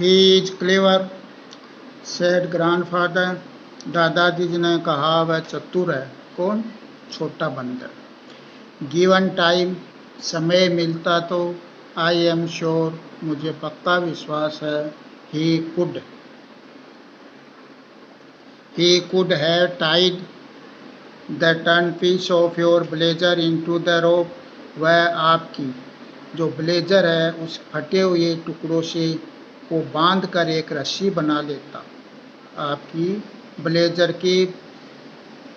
He is clever said grandfather. दादाजी ने कहा वह चतुर है। कौन? छोटा बंदर। गिवन टाइम, समय मिलता तो, आई एम श्योर, मुझे पक्का विश्वास है, he could have tied the torn piece of your blazer into the rope. वह आपकी जो ब्लेजर है उस फटे हुए टुकड़ों से को बांध कर एक रस्सी बना लेता। आपकी ब्लेजर के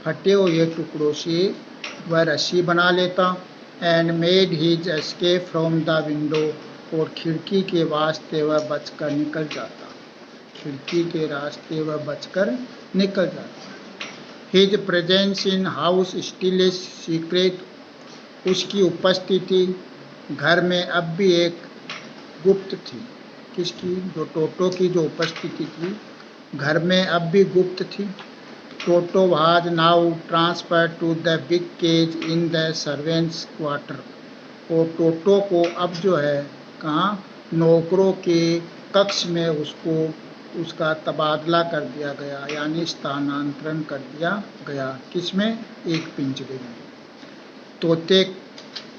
फटे हुए टुकड़ों से वह रस्सी बना लेता। And made his escape from the window, और खिड़की के वास्ते वह बचकर निकल जाता। खिड़की के रास्ते वह बचकर निकल जाता। His presence in house still is secret, उसकी उपस्थिति घर में अब भी एक गुप्त थी। किसकी? जो टोटो की जो उपस्थिति थी घर में अब भी गुप्त थी। Toto was now transfer to the big cage in the servants quarter, और टोटो को अब जो है कहाँ? नौकरों के कक्ष में उसका तबादला कर दिया गया, यानी स्थानांतरण कर दिया गया। किसमें? एक पिंजरे में।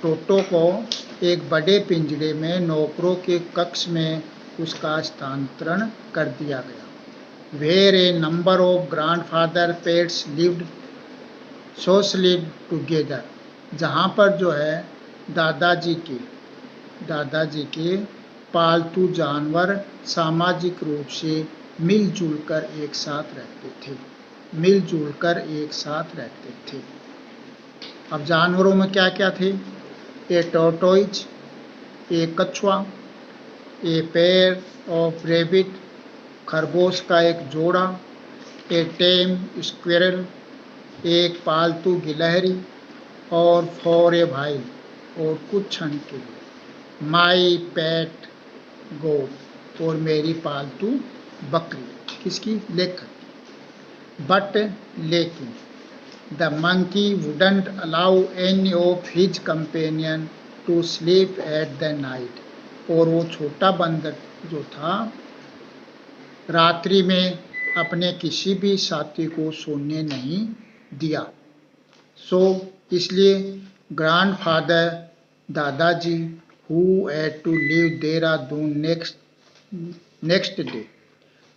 टोटो को एक बड़े पिंजरे में नौकरों के कक्ष में उसका स्थानांतरण कर दिया गया। Where a number of grandfather pets lived socially together, जहाँ पर जो है दादाजी के पालतू जानवर सामाजिक रूप से मिलजुल कर एक साथ रहते थे। अब जानवरों में क्या क्या थे? ए टोर्टोइज, एक कछुआ, ए पेयर ऑफ रेबिट, खरगोश का एक जोड़ा, ए टेम स्क्विरल, एक पालतू गिलहरी, और फॉर ए भाई, और कुछ क्षण के लिए, माई पेट गोट, और मेरी पालतू बकरी। किसकी? लेखक। बट लेकिन the monkey wouldn't allow any of his companion to sleep at the night, और वो छोटा बंदर जो था रात्रि में अपने किसी भी साथी को सोने नहीं दिया। इसलिए ग्रैंडफादर दादाजी who had to leave Dehradun next day,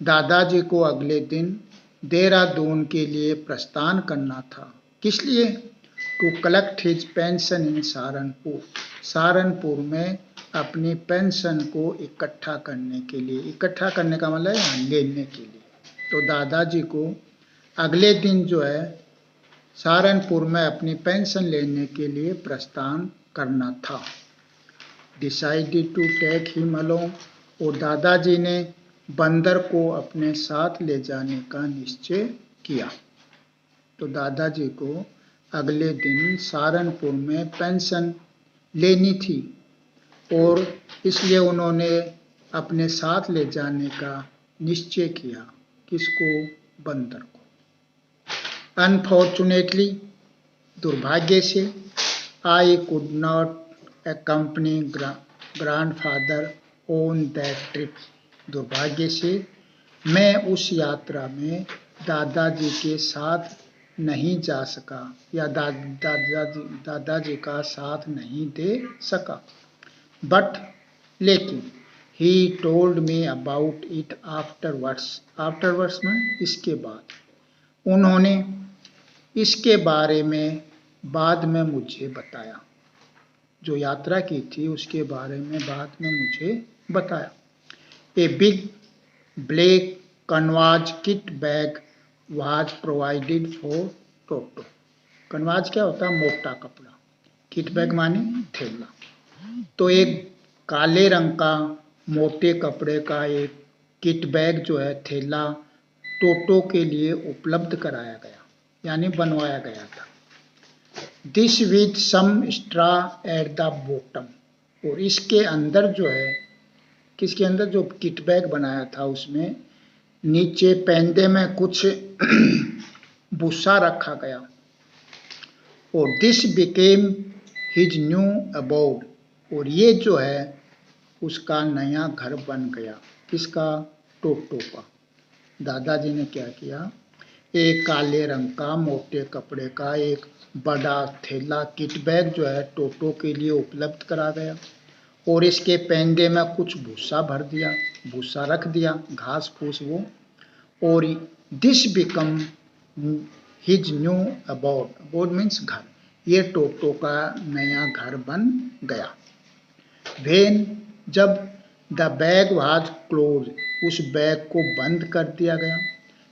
दादाजी को अगले दिन देहरादून के लिए प्रस्थान करना था। किस लिए? टू कलेक्ट हिज पेंशन इन सहारनपुर, सहारनपुर में अपनी पेंशन को इकट्ठा करने के लिए। इकट्ठा करने का मतलब है लेने के लिए। तो दादाजी को अगले दिन जो है सहारनपुर में अपनी पेंशन लेने के लिए प्रस्थान करना था। Decided to take him along, और दादाजी ने बंदर को अपने साथ ले जाने का निश्चय किया। तो दादाजी को अगले दिन सहारनपुर में पेंशन लेनी थी, और इसलिए उन्होंने अपने साथ ले जाने का निश्चय किया। किसको? बंदर को। अनफॉर्चुनेटली, दुर्भाग्य से, I could not accompany grandfather on that trip, दुर्भाग्य से मैं उस यात्रा में दादाजी के साथ नहीं जा सका, या दादाजी का साथ नहीं दे सका। बट लेकिन he told me about it afterwards में इसके बाद, उन्होंने इसके बारे में बाद में मुझे बताया। जो यात्रा की थी उसके बारे में बाद में मुझे बताया। A big black canvas kit bag was provided for Toto. Canvas क्या होता है? मोटा कपड़ा। किट बैग माने थैला। तो एक काले रंग का मोटे कपड़े का एक किट बैग जो है थैला टोटो के लिए उपलब्ध कराया गया, यानी बनवाया गया था। This with some straw at the bottom, और इसके अंदर जो है, किसके अंदर? जो किट बैग बनाया था उसमें नीचे पैंदे में कुछ भूसा रखा गया। और this became his new abode, और ये जो है उसका नया घर बन गया। किसका? टोटो का। दादाजी ने क्या किया, एक काले रंग का मोटे कपड़े का एक बड़ा थैला किट बैग जो है टोटो के लिए उपलब्ध करा गया और इसके पेंडे में कुछ भूसा भर दिया, भूसा रख दिया, घास फूस वो। और this become his knew about, about means घर, ये टोटो का नया घर बन गया। वेन, जब द बैग वाज क्लोज, उस बैग को बंद कर दिया गया।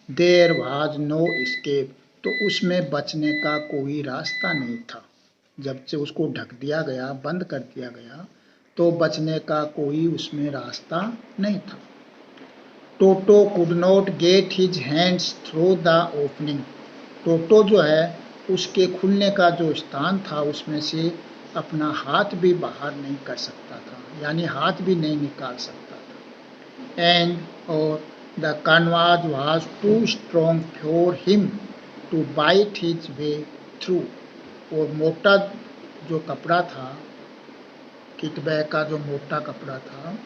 देयर वाज नो एस्केप, तो उसमें बचने का कोई रास्ता नहीं था। जब से उसको ढक दिया गया, बंद कर दिया गया, तो बचने का कोई उसमें रास्ता नहीं था। Toto could not get his hands through the opening, Toto जो है उसके खुलने का जो स्थान था उसमें से अपना हाथ भी बाहर नहीं कर सकता था, यानी हाथ भी नहीं निकाल सकता था। एंड और the canvas was too strong for him to bite his way through, और मोटा जो कपड़ा था, किट बैग का जो मोटा कपड़ा था,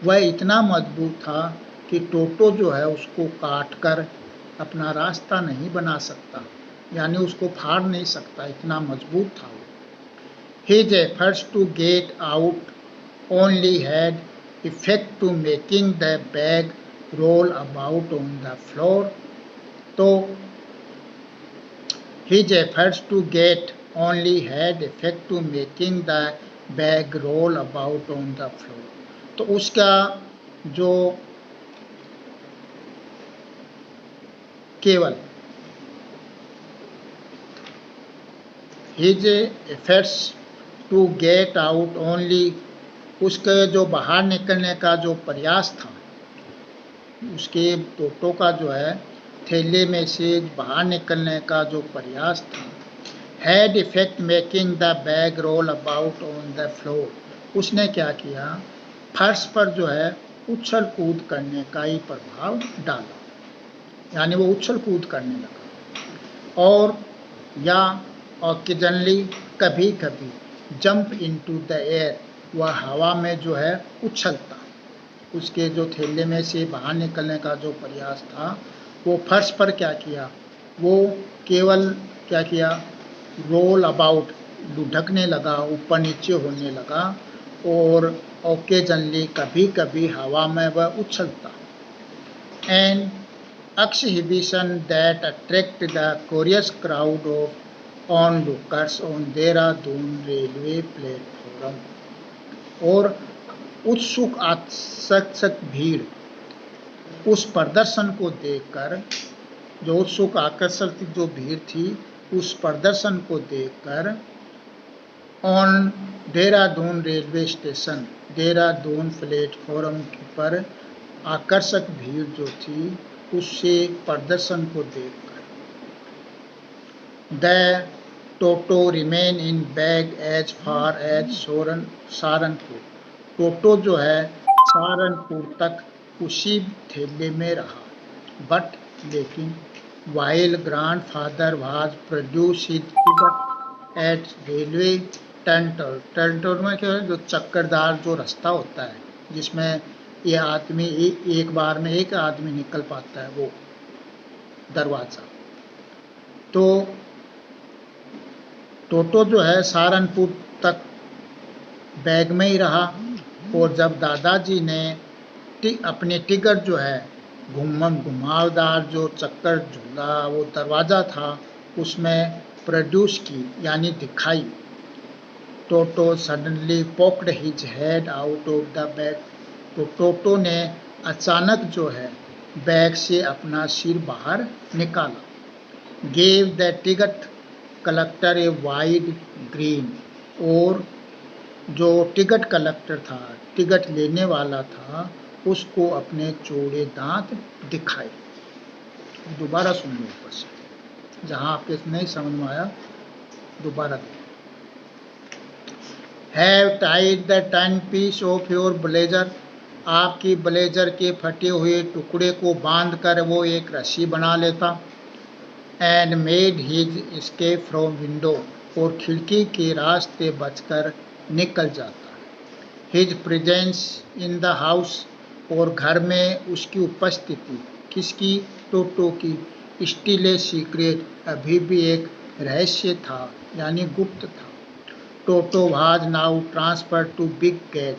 वह इतना मजबूत था कि टोटो जो है उसको काट कर अपना रास्ता नहीं बना सकता, यानी उसको फाड़ नहीं सकता, इतना मजबूत था वो। His efforts to get out only had effect to making the bag roll about on the floor. तो his efforts to get only had effect to making the bag roll about on the floor. तो उसका जो केवल his efforts to get out only, उसके जो बाहर निकलने का जो प्रयास था, उसके टोटो का जो है थैले में से बाहर निकलने का जो प्रयास था, had effect making the bag roll about on the floor, उसने क्या किया, फर्श पर जो है उछल कूद करने का ही प्रभाव डाला, यानी वो उछल कूद करने लगा। और या ऑकेजनली, कभी कभी, जंप इनटू द एयर, वह हवा में जो है उछलता, उसके जो थैले में से बाहर निकलने का जो प्रयास था वो फर्श पर क्या किया, वो केवल क्या किया, रोल अबाउट, लुढ़कने लगा, ऊपर नीचे होने लगा, और ओकेजनली, कभी कभी हवा में वह उछलता। And exhibition that attract the curious crowd of onlookers on Dehradun railway platform, और उत्सुक आकर्षक भीड़ उस प्रदर्शन को देखकर, जो उत्सुक आकर्षक जो भीड़ थी उस प्रदर्शन को देखकर, on Dehradun railway station, Dehradun platform पर आकर्षक भीड़ जो थी उससे प्रदर्शन को देखकर। The Toto remain in bag as far as Saharanpur, Toto जो है सहारनपुर तक उसी थैले में रहा। बट लेकिन, while grandfather was produce his ticket at railway turnstile, turnstile में क्या है, जो चक्करदार जो रास्ता होता है जिसमें ये आदमी एक बार में एक आदमी निकल पाता है, वो दरवाज़ा। तो टोटो जो है सहारनपुर तक बैग में ही रहा, और जब दादाजी ने अपनी टिकट जो है घुमावदार जो चक्कर झूला वो दरवाज़ा था उसमें प्रोड्यूस की, यानी दिखाई, Toto suddenly poked his head out of the bag, तो टोटो ने अचानक जो है बैग से अपना सिर बाहर निकाला। Gave the ticket collector a wide green, और जो टिकट कलेक्टर था, टिकट लेने वाला था, उसको अपने चौड़े दांत दिखाए। दोबारा सुन लो ऊपर से, जहाँ आपके नहीं समझ में आया दोबारा देखो। Have tied the torn piece of your blazer, आपकी ब्लेजर के फटे हुए टुकड़े को बांध कर वो एक रस्सी बना लेता। And made his escape from window, और खिड़की के रास्ते बचकर निकल जाता। His presence in the house, और घर में उसकी उपस्थिति, किसकी, टोटो की, स्टिल ए सीक्रेट, अभी भी एक रहस्य था यानी गुप्त था। Toto was now transfer to big cage,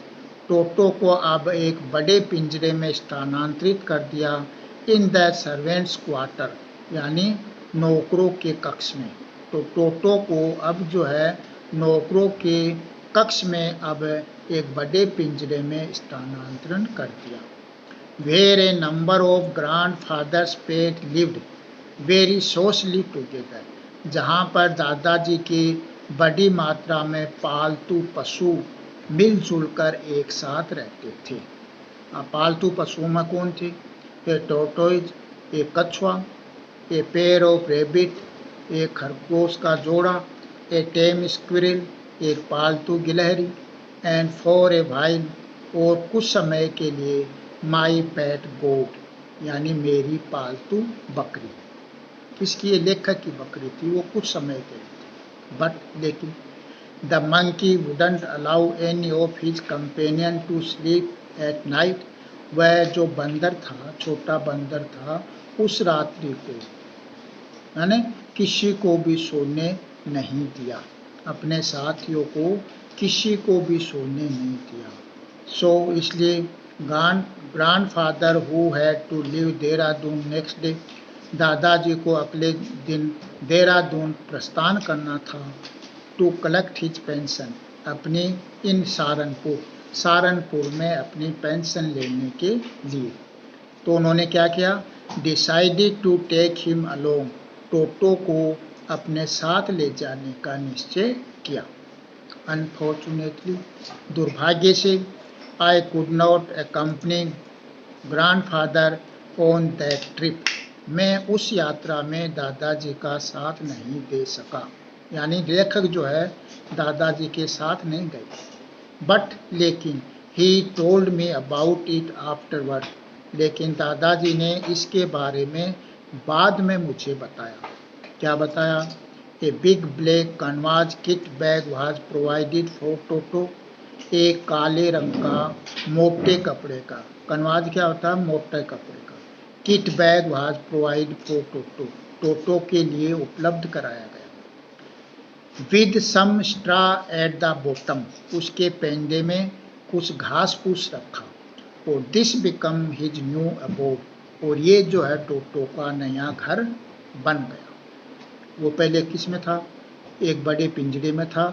Toto को अब एक बड़े पिंजरे में स्थानांतरित कर दिया। इन द सर्वेंट्स क्वार्टर, यानी नौकरों के कक्ष में। तो टोटो को अब जो है नौकरों के कक्ष में अब एक बड़े पिंजरे में स्थानांतरण कर दिया। Where a number of grandfather's pet lived very socially together, जहाँ पर दादाजी की बड़ी मात्रा में पालतू पशु मिलजुल कर एक साथ रहते थे। पालतू पशुओं में कौन थे? ए टोटोइज, एक कछुआ, ए पेयर ऑफ रेबिट, एक खरगोश का जोड़ा, ए टेम स्क्विरल, एक पालतू गिलहरी, एंड फॉर ए व्हाइल, और कुछ समय के लिए, माई पेट गोट, यानी मेरी पालतू बकरी। किसकी? ये लेखक की बकरी थी, वो कुछ समय के लिए थी। बट लेकिन the monkey wouldn't allow any of his companion to sleep at night, वह जो बंदर था, छोटा बंदर था, उस रात्रि को यानी किसी को भी सोने नहीं दिया, अपने साथियों को किसी को भी सोने नहीं दिया। सो इसलिए grandfather who had to leave Dehradun next day, दादाजी को अगले दिन देहरादून प्रस्थान करना था। टू कलेक्ट हिज पेंशन, अपनी इन सहारनपुर में अपनी पेंशन लेने के लिए। तो उन्होंने क्या किया? Decided to take him along, Toto को अपने साथ ले जाने का निश्चय किया। अनफॉर्चुनेटली, दुर्भाग्य से, I could not accompany grandfather on that trip, मैं उस यात्रा में दादाजी का साथ नहीं दे सका, यानी लेखक जो है दादाजी के साथ नहीं गए। बट लेकिन he told me about it afterward, लेकिन दादाजी ने इसके बारे में बाद में मुझे बताया। क्या बताया? A big black canvas kit bag was provided for टोटो, एक काले रंग का मोटे कपड़े का, कैनवास क्या होता है? मोटे कपड़े का। Kit bag was provide for Toto, Toto के लिए उपलब्ध कराया गया। With some straw at the bottom, उसके पेंडे में कुछ घास फूस रखा। और this become his new abode, और ये जो है टोटो का नया घर बन गया। वो पहले किस में था? एक बड़े पिंजरे में था।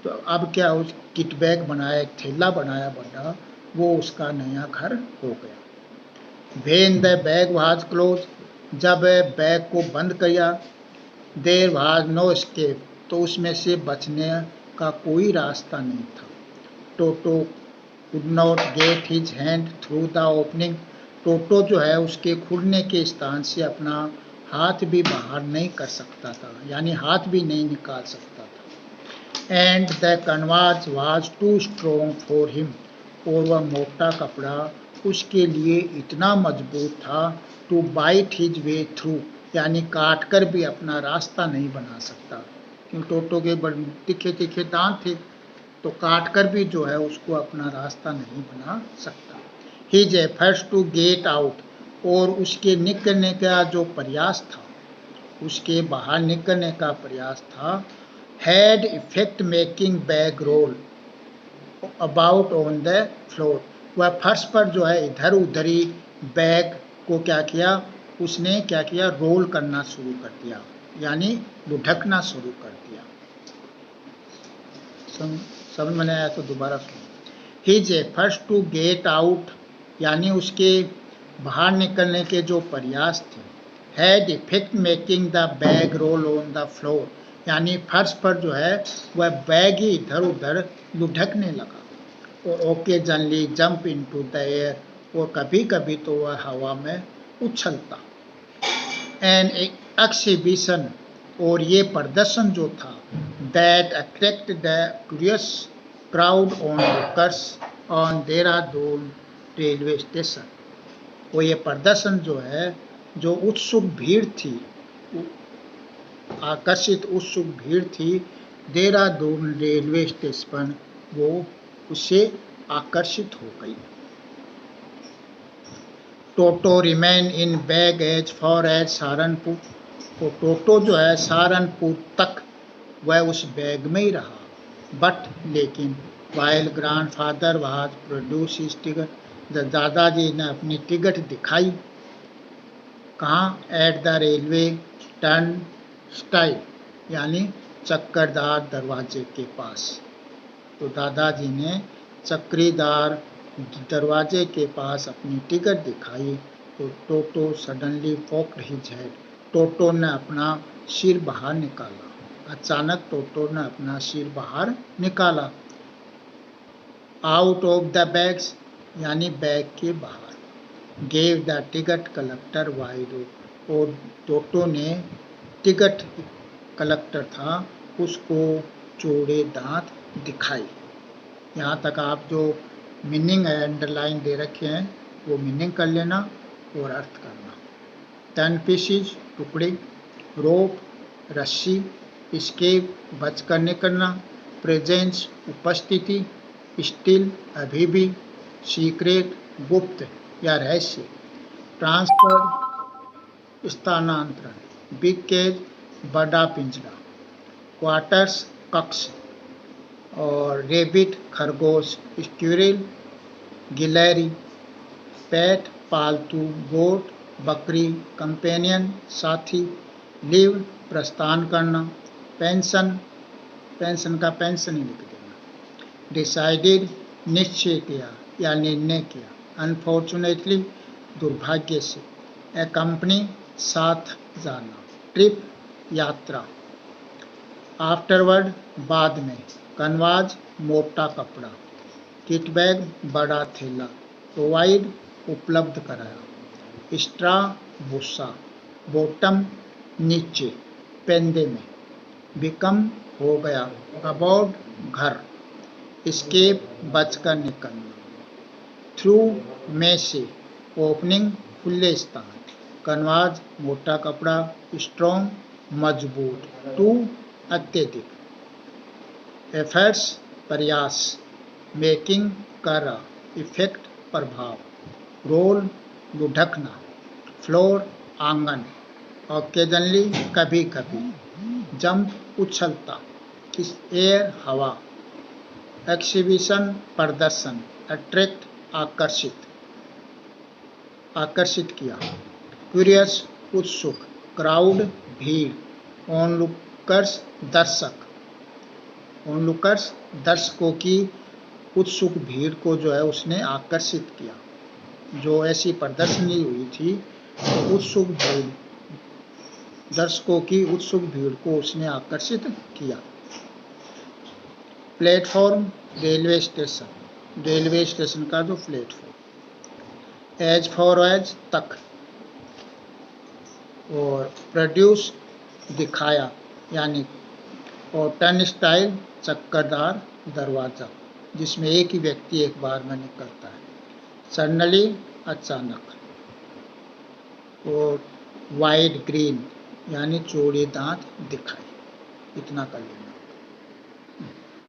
तो अब क्या, उस किट बैग बनाया, एक थैला बनाया बड़ा, वो उसका नया घर हो गया। When the bag was close, जब बैग को बंद किया, देयर वाज नो एस्केप, तो उसमें से बचने का कोई रास्ता नहीं था। Toto could not get his hand through the opening, Toto जो है उसके खुलने के स्थान से अपना हाथ भी बाहर नहीं कर सकता था, यानी हाथ भी नहीं निकाल सकता था। And the canvas was too strong for him, और वह मोटा कपड़ा उसके लिए इतना मजबूत था, to bite his way through, यानी काट कर भी अपना रास्ता नहीं बना सकता, क्योंकि टोटो के बड़े तीखे तीखे दांत थे, तो काट कर भी जो है उसको अपना रास्ता नहीं बना सकता। His efforts to get out, और उसके निकलने का जो प्रयास था, उसके बाहर निकलने का प्रयास था, had effect making bag roll about on the floor, वह फर्श पर जो है इधर उधर ही बैग को क्या किया, उसने क्या किया, रोल करना शुरू कर दिया, यानी लुढ़कना शुरू कर दिया। समझ में आया तो दोबारा सुनो। His efforts to get out, यानी उसके बाहर निकलने के जो प्रयास थे, had effect making the bag roll on the floor, यानी फर्श पर जो है वह बैग ही इधर उधर लुढ़कने लगा। और occasionally jump into the air, और कभी कभी तो वह हवा में उछलता। एन एक्सिबिशन, और ये प्रदर्शन जो था, that attract the curious crowd on workers on Dehradun railway station, वो ये प्रदर्शन जो है, जो उत्सुक भीड़ थी, आकर्षित उत्सुक भीड़ थी देहरादून रेलवे स्टेशन, वो उससे आकर्षित हो गई। Toto remain in bag as far as Saharanpur. तो टोटो जो है सहारनपुर तक वह उस बैग में ही रहा। बट लेकिन while grandfather was produce his ticket, जब दादाजी ने अपनी टिकट दिखाई कहाँ, at the railway turn style यानी चक्करदार दरवाजे के पास। तो दादाजी ने चक्रीदार दरवाजे के पास अपनी टिकट दिखाई तो टोटो सडनली पॉक्ड हिज हेड, टोटो ने अपना सिर बाहर निकाला। अचानक टोटो ने अपना सिर बाहर निकाला। आउट ऑफ द बैग्स यानी बैग के बाहर। Gave the ticket collector wide, और टोटो ने टिकट कलेक्टर था उसको चौड़े दांत दिखाई। यहाँ तक आप जो मीनिंग है अंडरलाइन दे रखे हैं वो मीनिंग कर लेना और अर्थ करना। 10 पीसीज टुकड़े, रोप रस्सी, स्केप बचकर निकलना, प्रेजेंस उपस्थिति, स्टिल अभी भी, सीक्रेट गुप्त या रहस्य, ट्रांसफर स्थानांतरण, बिग केज बड़ा पिंजरा, क्वार्टर्स कक्ष, और रेबिट खरगोश, स्क्विरल गिलहरी, पेट पालतू, गोट बकरी, कंपेनियन साथी, लीव प्रस्थान करना, पेंशन पेंशन का पेंशन ही लिख देना, डिसाइडेड निश्चय किया या निर्णय किया, अनफॉर्चुनेटली दुर्भाग्य से, ए कंपनी साथ जाना, ट्रिप यात्रा, आफ्टरवर्ड बाद में, कनवाज मोटा कपड़ा, किट बैग बड़ा थैला, प्रोवाइड उपलब्ध कराया, स्ट्रा भूसा, बॉटम नीचे पेंदे में, बिकम हो गया, अबाउट घर, स्केप बचकर निकलना, थ्रू में से, ओपनिंग खुले स्थान, कनवाज मोटा कपड़ा, स्ट्रॉन्ग मजबूत, टू अत्यधिक, एफर्ट्स प्रयास, मेकिंग कर, इफेक्ट प्रभाव, रोल लुढ़कना, फ्लोर आंगन, ऑकेजनली कभी कभी, जंप उछलता, एयर हवा, एक्सिबिशन प्रदर्शन, अट्रैक्ट आकर्षित आकर्षित किया, क्यूरियस उत्सुक, क्राउड भीड़, ऑनलुकर्स दर्शक, ऑनलुकर्स दर्शकों की उत्सुक भीड़ को जो है उसने आकर्षित किया। जो ऐसी प्रदर्शनी हुई थी तो उत्सुक भीड़, दर्शकों की उत्सुक भीड़ को उसने आकर्षित किया। Platform railway station, railway station का जो प्लेटफॉर्म, एज फॉर एज तक, और प्रोड्यूस दिखाया यानी, और टर्न स्टाइल चक्करदार दरवाजा जिसमें एक ही व्यक्ति एक बार में निकलता है, सडनली अचानक, और वाइड ग्रीन यानी चौड़े दांत दिखाई। इतना कर लेना।